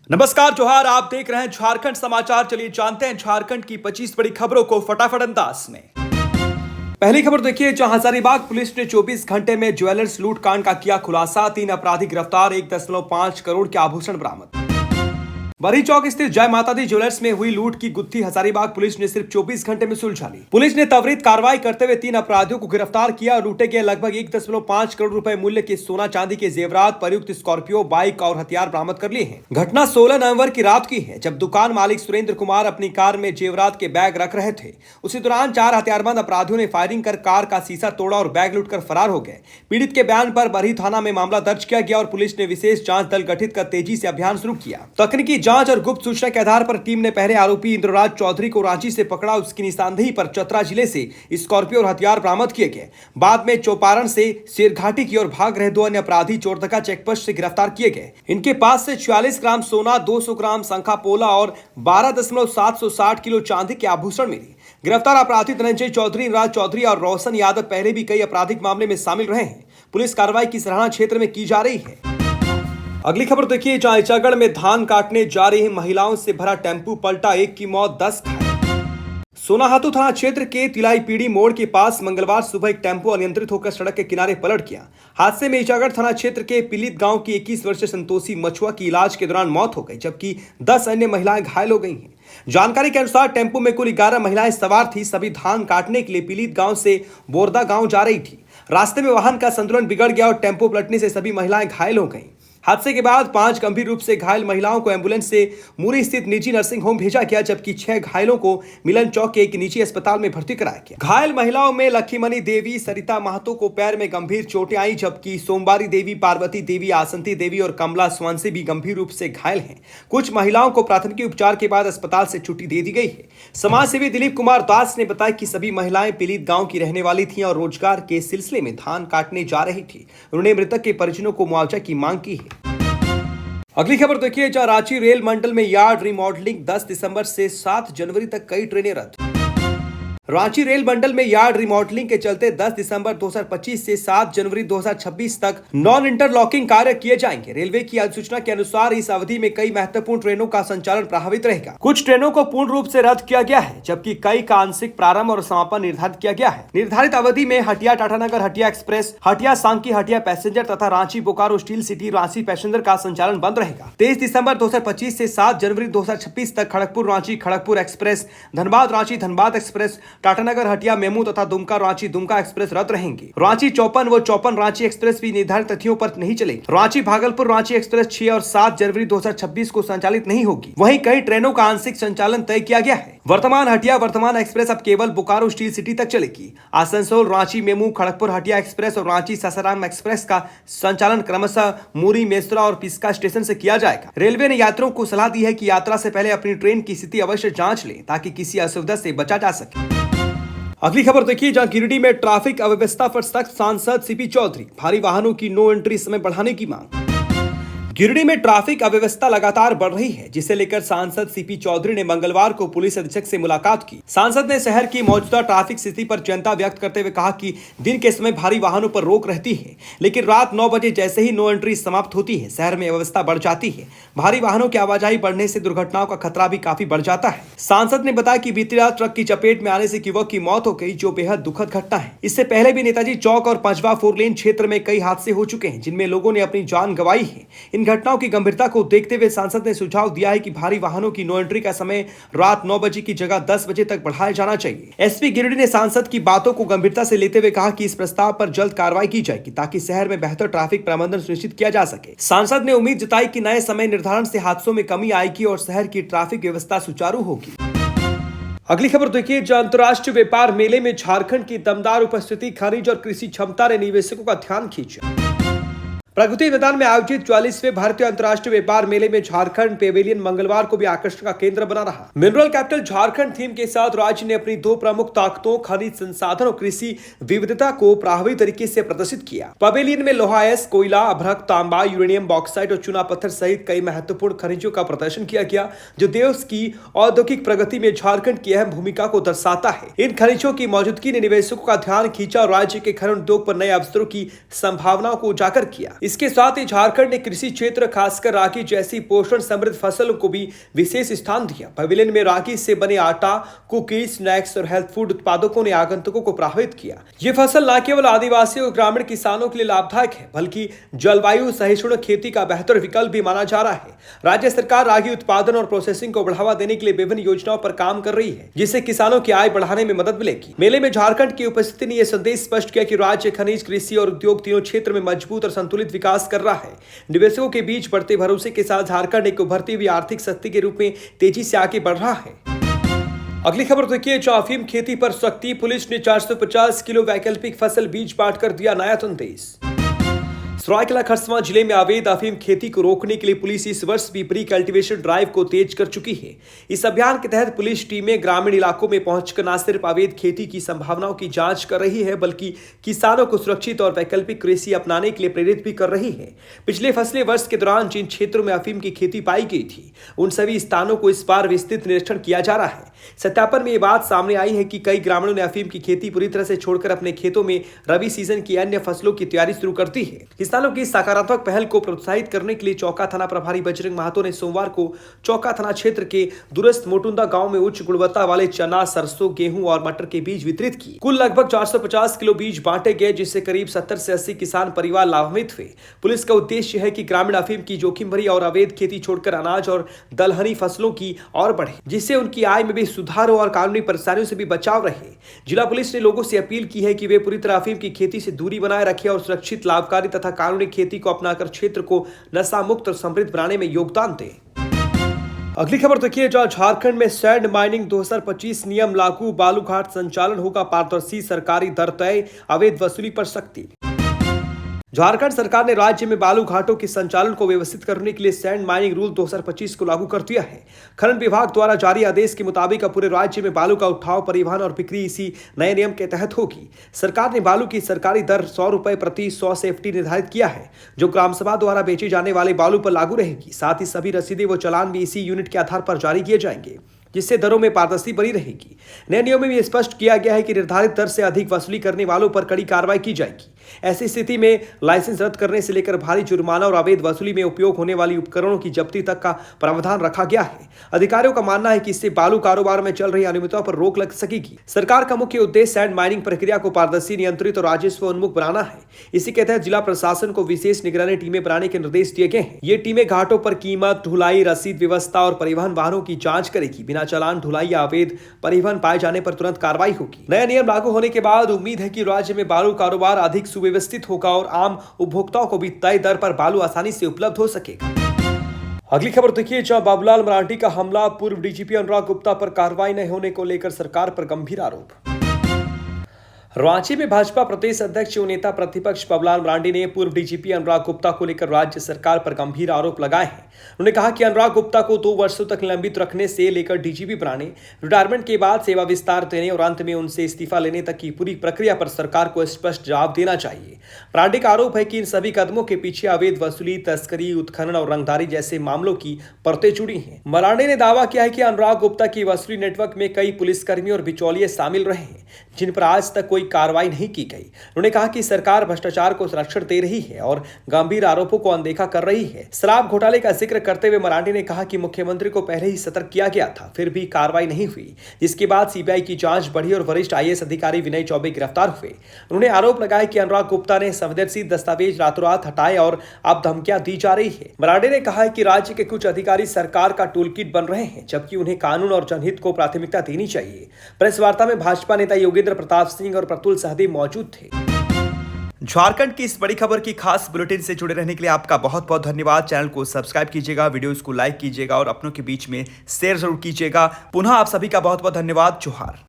नमस्कार जोहार, आप देख रहे हैं झारखंड समाचार। चलिए जानते हैं झारखंड की 25 बड़ी खबरों को फटाफट अंदाज में। पहली खबर देखिए, जहां हजारीबाग पुलिस ने 24 घंटे में ज्वेलर्स लूट कांड का किया खुलासा। 3 अपराधी गिरफ्तार, 1.5 करोड़ के आभूषण बरामद। बरी चौक स्थित जय माता दी ज्वेलर्स में हुई लूट की गुत्थी हजारीबाग पुलिस ने सिर्फ 24 घंटे में सुलझा ली। पुलिस ने त्वरित कार्रवाई करते हुए 3 अपराधियों को गिरफ्तार किया। लूटे गए लगभग 1.5 करोड़ रुपए मूल्य के सोना चांदी के जेवरात, प्रयुक्त स्कॉर्पियो बाइक और हथियार बरामद कर लिए हैं। घटना 16 नवंबर की रात की है, जब दुकान मालिक सुरेंद्र कुमार अपनी कार में जेवरात के बैग रख रहे थे। उसी दौरान 4 हथियारबंद अपराधियों ने फायरिंग कर कार का शीशा तोड़ा और बैग लूटकर फरार हो गए। पीड़ित के बयान पर बरही थाना में मामला दर्ज किया गया और पुलिस ने विशेष जांच दल गठित कर तेजी से अभियान शुरू किया। तकनीकी जांच और गुप्त सूचना के आधार पर टीम ने पहले आरोपी इंद्रराज चौधरी को रांची से पकड़ा। उसकी निशानदेही पर चतरा जिले से स्कॉर्पियो और हथियार बरामद किए गए। बाद में चौपारण से शेरघाटी की ओर भाग रहे 2 अन्य अपराधी चोरदका चेकपोस्ट से गिरफ्तार किए गए। इनके पास से 46 ग्राम सोना, 200 ग्राम शंखा पोला और 12.760 किलो चांदी के आभूषण मिले। गिरफ्तार अपराधी धनंजय चौधरी, इंद्रराज चौधरी और रोशन यादव पहले भी कई आपराधिक मामले में शामिल रहे हैं। पुलिस कार्रवाई की सराहना क्षेत्र में की जा रही है। अगली खबर देखिए, जहां इचागढ़ में धान काटने जा रही महिलाओं से भरा टेम्पू पलटा, 1 की मौत, 10 घायल। सोनाहातू थाना क्षेत्र के तिलाई पीड़ी मोड़ के पास मंगलवार सुबह एक टेम्पो अनियंत्रित होकर सड़क के किनारे पलट गया। हादसे में इचागढ़ थाना क्षेत्र के पिलित गांव की 21 वर्षीय संतोषी मछुआ की इलाज के दौरान मौत हो गई, जबकि 10 अन्य महिलाएं घायल हो गई हैं। जानकारी के अनुसार टेम्पो में कुल 11 महिलाएं सवार थी। सभी धान काटने के लिए पिलित गांव से बोरदा गांव जा रही थी। रास्ते में वाहन का संतुलन बिगड़ गया और टेम्पो पलटने से सभी महिलाएं घायल हो गईं। हादसे के बाद 5 गंभीर रूप से घायल महिलाओं को एम्बुलेंस से मुरी स्थित निजी नर्सिंग होम भेजा गया, जबकि 6 घायलों को मिलन चौक के एक निजी अस्पताल में भर्ती कराया गया। घायल महिलाओं में लक्ष्मीमणि देवी, सरिता महतो को पैर में गंभीर चोटें आई, जबकि सोमवारी देवी, पार्वती देवी, आसंती देवी और कमला स्वांसी भी गंभीर रूप से घायल हैं। कुछ महिलाओं को प्राथमिक उपचार के बाद अस्पताल से छुट्टी दे दी गई है। समाज सेवी दिलीप कुमार दास ने बताया कि सभी महिलाएं पिलित गांव की रहने वाली थी और रोजगार के सिलसिले में धान काटने जा रही थी। उन्होंने मृतक के परिजनों को मुआवजा की मांग की है। अगली खबर देखिए, जहां रांची रेल मंडल में यार्ड रिमॉडलिंग, 10 दिसंबर से 7 जनवरी तक कई ट्रेनें रद्द। रांची रेल मंडल में यार्ड रिमॉडलिंग के चलते 10 दिसंबर 2025 से 7 जनवरी 2026 तक नॉन इंटरलॉकिंग कार्य किए जाएंगे। रेलवे की अधिसूचना के अनुसार इस अवधि में कई महत्वपूर्ण ट्रेनों का संचालन प्रभावित रहेगा। कुछ ट्रेनों को पूर्ण रूप से रद्द किया गया है, जबकि कई का आंशिक प्रारंभ और समापन निर्धारित किया गया है। निर्धारित अवधि में हटिया टाटानगर हटिया एक्सप्रेस, हटिया सांकी हटिया पैसेंजर तथा Ranchi Bokaro steel city Ranchi passenger का संचालन बंद रहेगा। 23 दिसंबर 2025 से 7 जनवरी 2026 तक Kharagpur Ranchi Kharagpur express, Dhanbad Ranchi Dhanbad express, Tatanagar Hatia MEMU तथा दुमका रांची दुमका एक्सप्रेस रद्द रहेंगे। रांची चौपन व चौपन रांची एक्सप्रेस भी निर्धारित तिथियों पर नहीं चलेगी। रांची भागलपुर रांची एक्सप्रेस 6 और 7 जनवरी 2026 को संचालित नहीं होगी। वहीं कई ट्रेनों का आंशिक संचालन तय किया गया है। वर्तमान हटिया वर्तमान एक्सप्रेस अब केवल बोकारो स्टील सिटी तक चलेगी। आसनसोल रांची मेमू, खड़गपुर हटिया एक्सप्रेस और रांची सासाराम एक्सप्रेस का संचालन क्रमशः मुरी, मेसरा और पिस्का स्टेशन से किया जाएगा। रेलवे ने यात्रियों को सलाह दी है कि यात्रा से पहले अपनी ट्रेन की स्थिति अवश्य जांच लें, ताकि किसी असुविधा से बचा जा सके। अगली खबर देखिए, जहां गिरिडीह में ट्रैफिक अव्यवस्था पर सख्त, सांसद सीपी चौधरी, भारी वाहनों की नो एंट्री समय बढ़ाने की मांग। गिरिडीह में ट्रैफिक अव्यवस्था लगातार बढ़ रही है, जिसे लेकर सांसद सीपी चौधरी ने मंगलवार को पुलिस अधीक्षक से मुलाकात की। सांसद ने शहर की मौजूदा ट्रैफिक स्थिति पर चिंता व्यक्त करते हुए कहा कि दिन के समय भारी वाहनों पर रोक रहती है, लेकिन रात 9 बजे जैसे ही नो एंट्री समाप्त होती है, शहर में अव्यवस्था बढ़ जाती है। भारी वाहनों की आवाजाही बढ़ने से दुर्घटनाओं का खतरा भी काफी बढ़ जाता है। सांसद ने बताया कि बीती रात ट्रक की चपेट में आने से युवक की मौत हो गई, जो बेहद दुखद घटना है। इससे पहले भी नेताजी चौक और 5वां 4 लेन क्षेत्र में कई हादसे हो चुके हैं, जिनमें लोगों ने अपनी जान गंवाई है। इन घटनाओं की गंभीरता को देखते हुए सांसद ने सुझाव दिया है कि भारी वाहनों की नो एंट्री का समय रात 9 बजे की जगह 10 बजे तक बढ़ाया जाना चाहिए। एसपी गिरिडीह ने सांसद की बातों को गंभीरता से लेते हुए कहा कि इस प्रस्ताव पर जल्द कार्रवाई की जाएगी, ताकि शहर में बेहतर ट्रैफिक प्रबंधन सुनिश्चित किया जा सके। सांसद ने उम्मीद जताई कि नए समय निर्धारण से हादसों में कमी आएगी और शहर की ट्रैफिक व्यवस्था सुचारू होगी। अगली खबर देखिए, जहां अंतर्राष्ट्रीय व्यापार मेले में झारखंड की दमदार उपस्थिति, खनिज और कृषि क्षमता ने निवेशकों का ध्यान खींचा। प्रगति मैदान में आयोजित 44वें भारतीय अंतर्राष्ट्रीय व्यापार मेले में झारखंड पेवेलियन मंगलवार को भी आकर्षण का केंद्र बना रहा। मिनरल कैपिटल झारखंड थीम के साथ राज्य ने अपनी 2 प्रमुख ताकतों, खनिज संसाधन और कृषि विविधता को प्रभावी तरीके से प्रदर्शित किया। पवेलियन में लोहा एस, कोयला, अभ्रक, तांबा, यूरेनियम, बॉक्साइट और चूना पत्थर सहित कई महत्वपूर्ण खनिजों का प्रदर्शन किया गया, जो देश की औद्योगिक प्रगति में झारखंड की अहम भूमिका को दर्शाता है। इन खनिजों की मौजूदगी ने निवेशकों का ध्यान खींचा और राज्य के खनन उद्योग पर नए अवसरों की संभावनाओं को उजागर किया। इसके साथ ही झारखंड ने कृषि क्षेत्र खासकर रागी जैसी पोषण समृद्ध फसलों को भी विशेष स्थान दिया। पवेलियन में रागी से बने आटा, कुकीज, स्नैक्स और हेल्थ फूड उत्पादकों ने आगंतुकों को प्रभावित किया। ये फसल न केवल आदिवासियों और ग्रामीण किसानों के लिए लाभदायक है बल्कि जलवायु सहिष्णु खेती का बेहतर विकल्प भी माना जा रहा है। राज्य सरकार रागी उत्पादन और प्रोसेसिंग को बढ़ावा देने के लिए विभिन्न योजनाओं पर काम कर रही है, जिससे किसानों की आय बढ़ाने में मदद मिलेगी। मेले में झारखंड की उपस्थिति ने यह संदेश स्पष्ट किया कि राज्य खनिज, कृषि और उद्योग तीनों क्षेत्र में मजबूत और संतुलित विकास कर रहा है। निवेशकों के बीच बढ़ते भरोसे के साथ झारखंड एक उभरती हुई आर्थिक शक्ति के रूप में तेजी से आगे बढ़ रहा है। अगली खबर देखिए, अफीम खेती पर सख्ती, पुलिस ने 450 किलो वैकल्पिक फसल बीज बांटकर दिया नया संदेश। सरायकेला खरसावां जिले में अवैध अफीम खेती को रोकने के लिए पुलिस इस वर्ष भी प्री कल्टीवेशन ड्राइव को तेज कर चुकी है। इस अभियान के तहत पुलिस टीमें ग्रामीण इलाकों में पहुंचकर न सिर्फ अवैध खेती की संभावनाओं की जांच कर रही है बल्कि किसानों को सुरक्षित और वैकल्पिक कृषि अपनाने के लिए प्रेरित भी कर रही है। पिछले फसली वर्ष के दौरान जिन क्षेत्रों में अफीम की खेती पाई गई थी उन सभी स्थानों को इस बार विस्तृत निरीक्षण किया जा रहा है। सत्यापन में ये बात सामने आई है कि कई ग्रामीणों ने अफीम की खेती पूरी तरह से छोड़कर अपने खेतों में रबी सीजन की अन्य फसलों की तैयारी शुरू कर दी है। किसानों की सकारात्मक पहल को प्रोत्साहित करने के लिए चौका थाना प्रभारी बजरंग महातो ने सोमवार को चौका थाना क्षेत्र के दूरस्थ मोटुंदा गांव में उच्च गुणवत्ता वाले चना, सरसों, गेहूं और मटर के बीज वितरित किए। कुल लगभग 450 किलो बीज बांटे गए, जिससे करीब 70 से 80 किसान परिवार लाभान्वित हुए। पुलिस का उद्देश्य है कि ग्रामीण अफीम की जोखिम भरी और अवैध खेती छोड़कर अनाज और दलहनी फसलों की और बढ़े, जिससे उनकी आय में भी सुधार हो और कानूनी परेशानियों से भी बचाव रहे। जिला पुलिस ने लोगों से अपील की है कि वे पूरी तरह अफीम की खेती से दूरी बनाए रखें और सुरक्षित, लाभकारी तथा कानूनी खेती को अपनाकर क्षेत्र को नशा मुक्त और समृद्ध बनाने में योगदान दें। अगली खबर देखिए, जहां झारखंड में सैंड माइनिंग 2025 नियम लागू, बालूघाट संचालन होगा पारदर्शी, सरकारी दर तय, अवैध वसूली पर सख्ती। झारखंड सरकार ने राज्य में बालू घाटों के संचालन को व्यवस्थित करने के लिए सैंड माइनिंग रूल 2025 को लागू कर दिया है। खनन विभाग द्वारा जारी आदेश के मुताबिक अब पूरे राज्य में बालू का उठाव, परिवहन और बिक्री इसी नए नियम के तहत होगी। सरकार ने बालू की सरकारी दर 100 रुपए प्रति 100 सेफ्टी निर्धारित किया है, जो ग्राम सभा द्वारा बेचे जाने वाले बालू पर लागू रहेगी। साथ ही सभी रसीदें व चालान भी इसी यूनिट के आधार पर जारी किए जाएंगे, जिससे दरों में पारदर्शी बनी रहेगी। नए नियम में भी स्पष्ट किया गया है कि निर्धारित दर से अधिक वसूली करने वालों पर कड़ी कार्रवाई की जाएगी। ऐसी स्थिति में लाइसेंस रद्द करने से लेकर भारी जुर्माना और अवैध वसूली में उपयोग होने वाली उपकरणों की जब्ती तक का प्रावधान रखा गया है। अधिकारियों का मानना है कि इससे बालू कारोबार में चल रही अनियमितताओं पर रोक लग सकेगी। सरकार का मुख्य उद्देश्य सैंड माइनिंग प्रक्रिया को पारदर्शी, नियंत्रित और राजस्व उन्मुख बनाना है। इसी के तहत जिला प्रशासन को विशेष निगरानी टीमें बनाने के निर्देश दिए गए हैं। ये टीमें घाटों पर कीमत, ढुलाई, रसीद व्यवस्था और परिवहन वाहनों की जांच करेगी। बिना चालान, ढुलाई अवैध परिवहन पाए जाने पर तुरंत कार्रवाई होगी। नया नियम लागू होने के बाद उम्मीद है कि राज्य में बालू कारोबार अधिक सुव्यवस्थित होगा और आम उपभोक्ताओं को भी तय दर पर बालू आसानी से उपलब्ध हो सकेगा। अगली खबर देखिए, जहां बाबूलाल मरांडी का हमला, पूर्व डीजीपी अनुराग गुप्ता पर कार्रवाई नहीं होने को लेकर सरकार पर गंभीर आरोप। रांची में भाजपा प्रदेश अध्यक्ष और नेता प्रतिपक्ष बाबूलाल मरांडी ने पूर्व डीजीपी अनुराग गुप्ता को लेकर राज्य सरकार पर गंभीर आरोप लगाए हैं। उन्होंने कहा कि अनुराग गुप्ता को 2 वर्षों तक निलंबित रखने से लेकर डीजीपी बनाने, रिटायरमेंट के बाद सेवा विस्तार देने और अंत में उनसे इस्तीफा लेने तक की पूरी प्रक्रिया पर सरकार को स्पष्ट जवाब देना चाहिए। मरांडी का आरोप है कि इन सभी कदमों के पीछे अवैध वसूली, तस्करी, उत्खनन और रंगदारी जैसे मामलों की परतें जुड़ी हैं। मरांडी ने दावा किया है कि अनुराग गुप्ता की वसूली नेटवर्क में कई पुलिसकर्मी और बिचौलिए शामिल रहे हैं, जिन पर आज तक कोई कार्रवाई नहीं की गई। उन्होंने कहा कि सरकार भ्रष्टाचार को संरक्षण दे रही है और गंभीर आरोपों को अनदेखा कर रही है। शराब घोटाले का जिक्र करते हुए मरांडी ने कहा कि मुख्यमंत्री को पहले ही सतर्क किया गया था, फिर भी कार्रवाई नहीं हुई, जिसके बाद सीबीआई की जांच बढ़ी और वरिष्ठ आईएएस अधिकारी विनय चौबे गिरफ्तार हुए। उन्होंने आरोप लगाया कि अनुराग गुप्ता ने संवेदनशील दस्तावेज रातों रात हटाए और अब धमकियां दी जा रही है। मरांडी ने कहा कि राज्य के कुछ अधिकारी सरकार का टूल किट बन रहे हैं, जबकि उन्हें कानून और जनहित को प्राथमिकता देनी चाहिए। प्रेस वार्ता में भाजपा नेता योगेंद्र प्रताप सिंह और प्रतुल सहदेव मौजूद थे। झारखंड की इस बड़ी खबर की खास बुलेटिन से जुड़े रहने के लिए आपका बहुत बहुत धन्यवाद। चैनल को सब्सक्राइब कीजिएगा, वीडियोस को लाइक कीजिएगा और अपनों के बीच में शेयर जरूर कीजिएगा। पुनः आप सभी का बहुत बहुत धन्यवाद। जोहार।